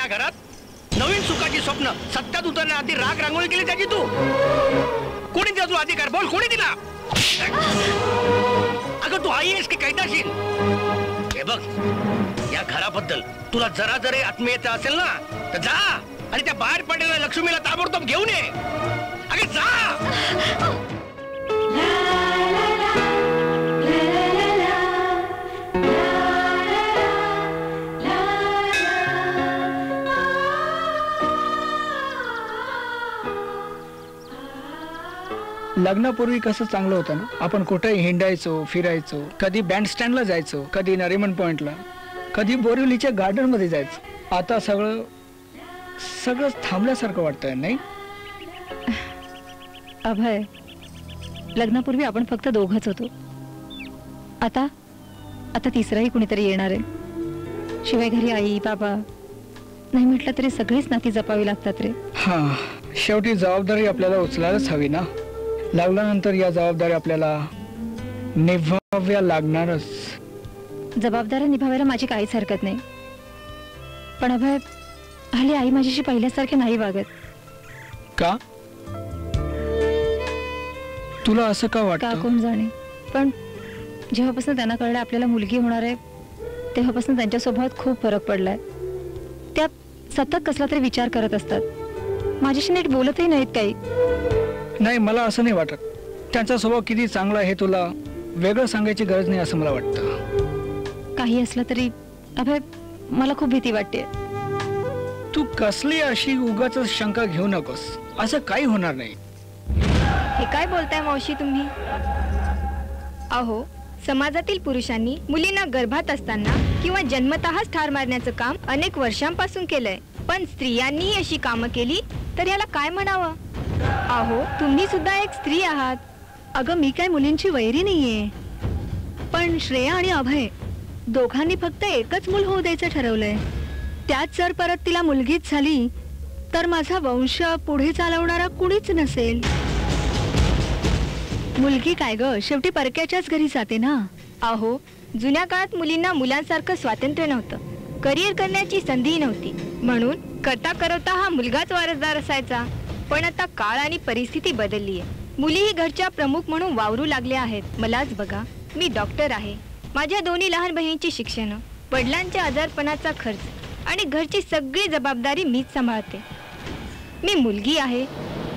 या घरात? नवीन सुखाची स्वप्न सत्यात उतरण्याआधी राग रांगोळी केली त्याची तू? कोणी दिला तुला अधिकार? बोल, कोणी दिला? अगं तू आई आहेस की कैदाशील? हे बघ, या घराबद्दल तुला जरा जरी आत्मीयता असेल ना तर जा आणि त्या बाहेर पडलेल्या लक्ष्मीला ताबडतोब घेऊन ये. अगं जा. लग्नापूर्वी कसं चांगलं होतं ना. आपण कुठेही हिंडायचो, फिरायचो. कधी बँड स्टँडला जायचो, कधी नरिमन पॉइंटला, कधी बोरिवलीच्या गार्डन मध्ये जायचं. आता सगळंच थांबल्यासारखं वाटतंय नाही? अभय, लग्नापूर्वी आपण फक्त दोघंच होतो. आता आता तिसराही कुणीतरी येणार आहे. शिवाय घरी आई बाबा नाही म्हटलं तरी सगळीच नाती जपावी लागतात रे. हा, शेवटी जबाबदारी आपल्याला उचलायलाच हवी ना. लागल्यानंतर या जबाबदारी आपल्याला निभाव्या लागणारच. जबाबदाऱ्या निभावायला माझी काहीच हरकत नाही. पण अभय, हल्ली आई माझ्याशी पहिल्यासारखे नाही वागत. का? तुला असं का वाटतं? का कोण जाणे, पण जेव्हापासून त्यांना कळलं आपल्याला मुलगी होणार आहे तेव्हापासून त्यांच्या स्वभावात खूप फरक पडलाय. त्या सतत कसला तरी विचार करत असतात. माझ्याशी नीट बोलतही नाहीत काही. नाही, मला असं नाही वाटत. त्यांचा स्वभाव किती चांगला आहे तुला वेगळं सांगायची गरज नाही असं मला वाटतं. काही असलं तरी अभय, मला खूप भीती वाटते. तू कसली अशी उगाच शंका घेऊ नकोस. असं काही होणार नाही. हे काय बोलताय मावशी तुम्ही? अहो, समाजातील पुरुषांनी मुलींना गर्भात असताना किंवा जन्मतःच ठार मारण्याचं काम अनेक वर्षांपासून केलंय. पण स्त्रियांनी अशी कामं केली तर याला काय म्हणावं? अहो, तुम्ही सुद्धा एक स्त्री आहात. अगं, मी काय मुलींची वैरी नाहीये. पण श्रेया आणि अभय दोघांनी फक्त एकच मूल होऊ द्यायचं ठरवलंय. त्यात जर परत तिला मुलगीच झाली तर माझा वंश पुढे चालवणारा कुणीच नसेल. मुलगी काय ग, शेवटी परक्याच्याच घरी जाते ना. अहो, जुन्या काळात मुलींना मुलांसारखं स्वातंत्र्य नव्हतं. करिअर करण्याची संधी नव्हती. म्हणून करता करता हा मुलगाच वारसदार असायचा. पण आता काळ आणि परिस्थिती बदलली आहे. मुलीही घरच्या प्रमुख म्हणून वावरू लागल्या आहेत. मलाच बघा, मी डॉक्टर आहे. माझ्या दोन्ही लहान बहिणींची शिक्षण, वडिलांच्या आजारपणाचा खर्च आणि घरची सगळी जबाबदारी मीच सांभाळते. मी मुलगी आहे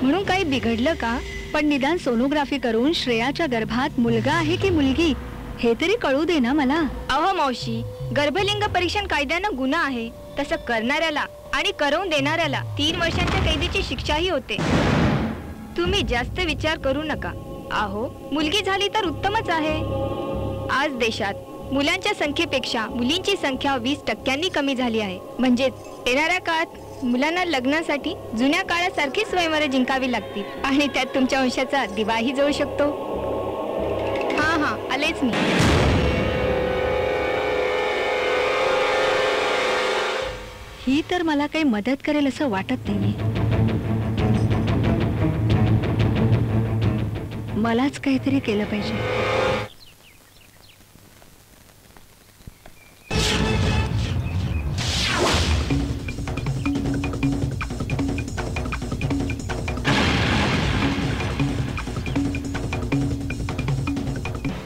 म्हणून काही बिघडलं का? पण निदान सोनोग्राफी करून श्रेयाच्या गर्भात मुलगा आहे की मुलगी हे तरी कळू दे ना मला. अहो मावशी, गर्भलिंग परीक्षण कायद्यानं गुन्हा आहे. तसं करणाऱ्याला आणि करवून देणाऱ्याला 3 वर्षांच्या कैदेची शिक्षाही होते. तुम्ही जास्त विचार करू नका. अहो, मुलगी झाली तर उत्तमच आहे. आज देशात मुलांच्या संख्येपेक्षा मुलींची संख्या 20% कमी झाली आहे. म्हणजेच येणाऱ्या काळात मुलांना लग्नासाठी जुन्या काळासारखी स्वयंवरे जिंकावी लागतील आणि त्यात तुमच्या वंशाचा दिवाही जळू शकतो. हा, आलेच मी. ही तर मला काही मदत करेल असं वाटत नाहीये. मलाच काहीतरी केलं पाहिजे.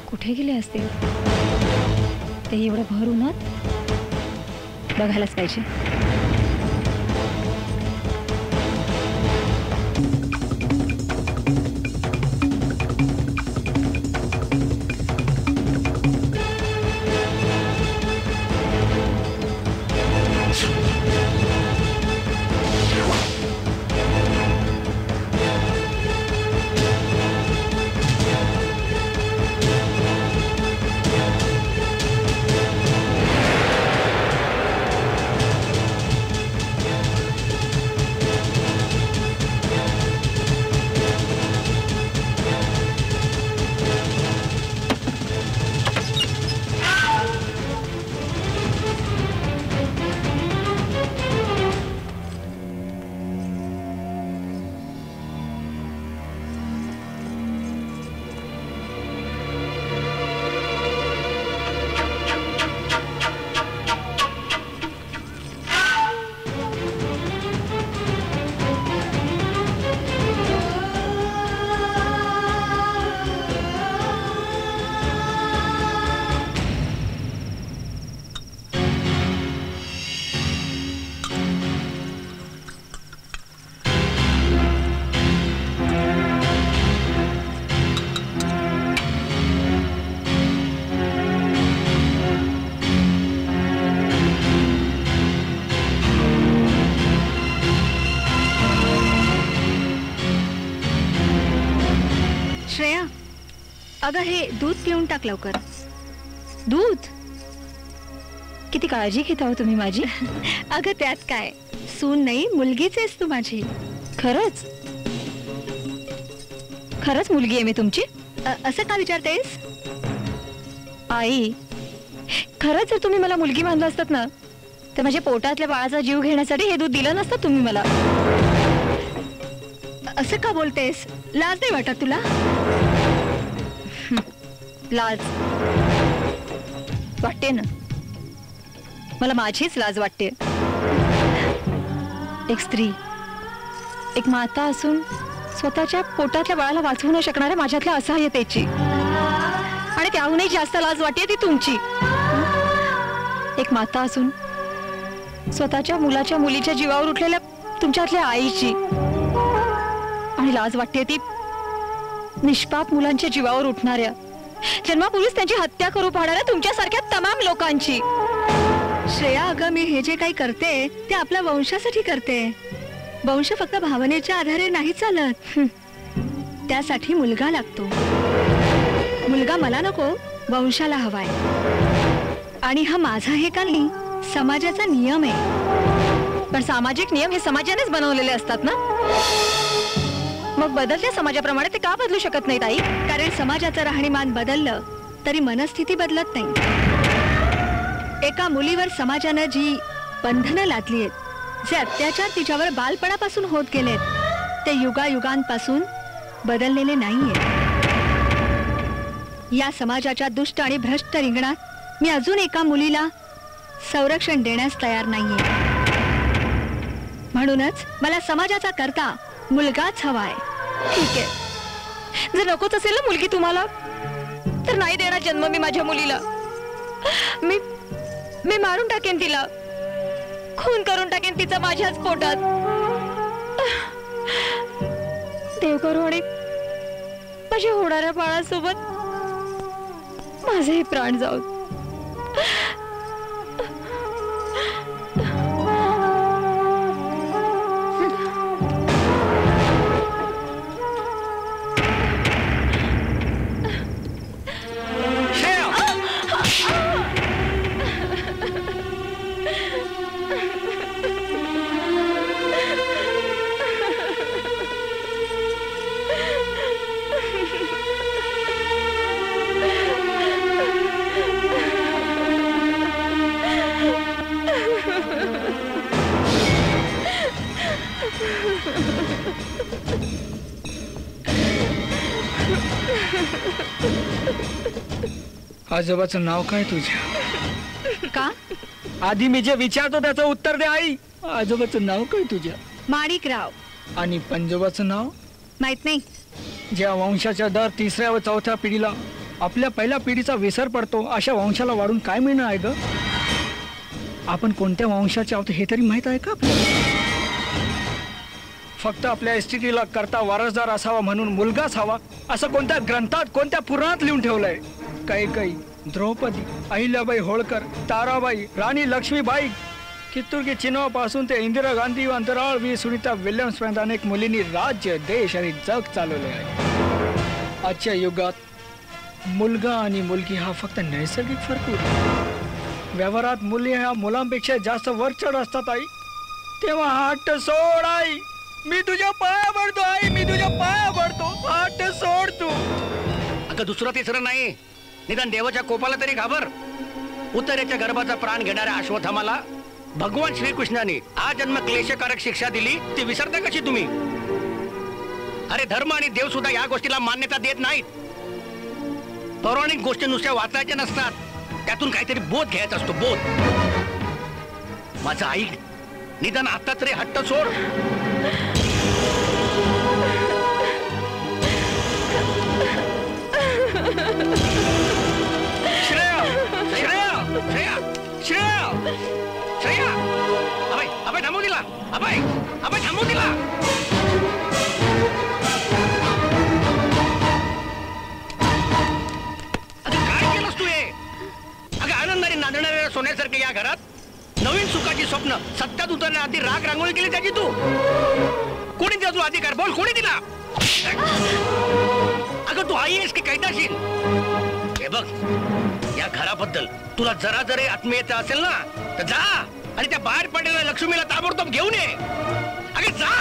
कुठे गेले असतील ते? एवढं भर उन्हात बघायलाच पाहिजे. अगं हे दूध पिऊन टाक लवकर. दूध? किती काळजी घेता हो तुम्ही माझी. अगं त्यात काय, सून नाही मुलगीच आहेस तू माझी. खरंच खरंच मुलगी आहे मी तुमची. असं का विचारतेस? आई, खरंच जर तुम्ही मला मुलगी मानलं असतात ना, तर माझ्या पोटातल्या बाळाचा जीव घेण्यासाठी हे दूध दिलं नसतं तुम्ही मला. असं का बोलतेस? लाज नाही वाटत तुला? लाज वाटते ना, मला माझीच लाज वाटते. एक स्त्री, एक माता असून स्वतःच्या पोटातल्या बाळाला वाचवू न शकणाऱ्या माझ्यातल्या असहाय्यतेची, आणि त्याहूनही जास्त लाज वाटते ती तुमची. एक माता असून स्वतःच्या मुलाच्या मुलीच्या जीवावर उठलेल्या तुमच्यातल्या आईची, आणि लाज वाटते ती निष्पाप मुलांच्या जीवावर उठणाऱ्या, जन्मापूर्वीच त्यांची हत्या करू पाहणाऱ्या तुमच्यासारख्या तमाम लोकांची. श्रेया, अगं मी हे जे काही करते ते आपल्या वंशासाठी करते. वंश फक्त भावनेच्या आधारे नाही चालत. त्यासाठी मुलगा लागतो. मुलगा मला नको, वंशाला हवाय. आणि हा माझा हे का नाही, समाजाचा नियम आहे. पण सामाजिक नियम हे समाजानेच बनवलेले असतात ना, मग बदलत्या समाजाप्रमाणे ते का बदलू शकत नाहीत आई? कारण समाजाचं राहणीमान बदललं तरी मनस्थिती बदलत नाही. एका मुलीवर समाजानं जी बंधनं लादली आहेत, जे अत्याचार तिच्यावर बालपणापासून होत गेलेत, ते युगायुगांपासून बदललेले नाहीये. या समाजाच्या दुष्ट आणि भ्रष्ट रिंगणात मी अजून एका मुलीला संरक्षण देण्यास तयार नाहीये. म्हणूनच मला समाजाचा करता मुलगाच हवाय. ठीक आहे, जर नकोच असेल ना मुलगी तुम्हाला, तर नाही देणार जन्म मी माझ्या मुलीला. मी मारून टाकेन तिला, खून करून टाकेन तिचा माझ्याच पोटात. देव करू आणि माझ्या होणाऱ्या बाळासोबत माझे प्राण जाऊ. आजोबाचं नाव काय तुझ्या? का? आधी मी जे विचारतो त्याचं उत्तर दे आई. आजोबाचं नाव काय तुझ्या? माणिकराव. आणि पंजोबाचं नाव? माहित नाही. ज्या वंशाच्या दर 3ऱ्या व 4थ्या पिढीला आपल्या पहिल्या पिढीचा विसर पडतो, अशा वंशाला वाढून काय मिळणार आहे ग? आपण कोणत्या वंशाचे आहोत हे तरी माहित आहे का आपल्याला? फक्त आपल्या एसटीटीला करता वारसदार असावा म्हणून मुलगाच हवा असं कोणत्या ग्रंथात, कोणत्या पुराणात लिहून ठेवलंय? काही द्रौपदी, अहिल्याबाई होळकर, ताराबाई, राणी लक्ष्मीबाई, कित्तूर की चिन्हापासून ते इंदिरा गांधी व अंतराळवीर सुनीता विल्यम्सपर्यंत अनेक मुलींनी राज्य, देश आणि जग चालवले आहे. आजच्या युगात मुलगा आणि मुलगी हा फक्त नैसर्गिक फरक होता. व्यवहारात मुली ह्या मुलांपेक्षा जास्त वर चढ असतात आई. तेव्हा हट्ट सोड आई. मी तुझ्या पाया पडतो आई, मी तुझ्या पाया पडतो. हट्ट सोड तू. अगं दुसरं तिसरं नाही, निदान देवाच्या कोपाला तरी घाबर. उत्तरेच्या गर्भाचा प्राण घेणाऱ्या अश्वत्थामाला भगवान श्रीकृष्णाने आजन्म क्लेशकारक शिक्षा दिली, ती विसरता कशी तुम्ही? अरे धर्म आणि देव सुद्धा या गोष्टीला मान्यता देत नाहीत. पौराणिक गोष्टी नुसत्या वाचायच्या नसतात, त्यातून काहीतरी बोध घ्यायचा असतो, बोध. माझं ऐक, निदान आता तरी हट्ट सोड. श्रेया, श्रेया, श्रेया, श्रेया, श्रेया. अभय, अभय थांबू दिला. अभय, अभय थांबू दिला. अगं काय केलंस तू हे? अगं आनंदाने नांदणाऱ्या सोन्यासारखे या घरात नवीन सुखाची स्वप्न सत्यात उतरण्याआधी राग रांगोळी केली त्याची तू. कोणी दिला तू अधिकार? बोल, कोणी दिला? अगं तू आई आहेस की कैदाशीन? हे बघ, या घराबद्दल तुला जरा जरी आत्मीयता असेल ना तर जा आणि त्या बाहेर पडलेल्या लक्ष्मीला ताबडतोब घेऊन ये. अगे जा.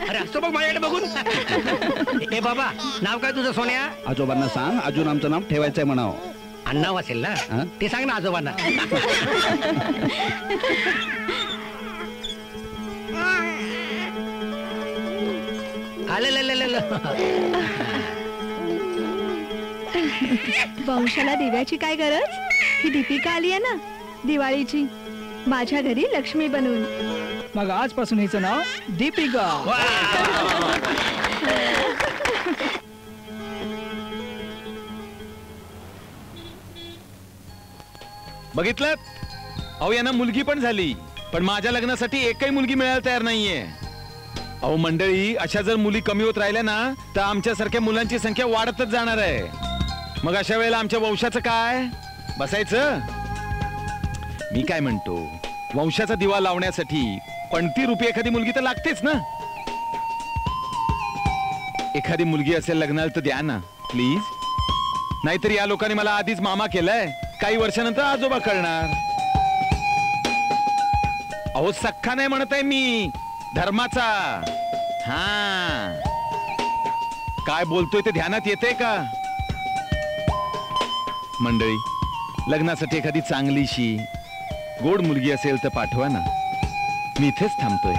अरे असतो बघ माझ्याकडे बघून. ए बाबा, नाव काय तुझं सोन्या? आजोबांना सांग अजून आमचं नाव ठेवायचंय म्हणावं. अण्णा असेल ना? ते सांग ना आजोबांना. वंशाला दिव्याची काय गरज? ही दीपिका आली आहे ना दिवाळीची, माझ्या घरी लक्ष्मी बनवून. मग आजपासून हिचं नाव दीपिका. बघितलं? अहो यांना मुलगी पण झाली, पण माझ्या लग्नासाठी एकही मुलगी मिळायला तयार नाहीये. अहो मंडळी, अशा जर मुली कमी होत राहिल्या ना तर आमच्यासारख्या मुलांची संख्या वाढतच जाणार आहे. मग अशा वेळेला आमच्या वंशाचं काय? बसायचं? मी काय म्हणतो, वंशाचा दिवा लावण्यासाठी पणती रूपी एखादी मुलगी तर लागतेच ना. एखादी मुलगी असेल लग्नाला तर द्या ना प्लीज. नाहीतर या लोकांनी मला आधीच मामा केलाय, काही वर्षानंतर आजोबा करणार. अहो सख्खा नाही म्हणत आहे मी, धर्माचा. हा, काय बोलतोय ते ध्यानात येते का? मंडळी, लग्नासाठी एखादी चांगलीशी गोड मुलगी असेल तर पाठवा ना. मी इथेच थांबतोय.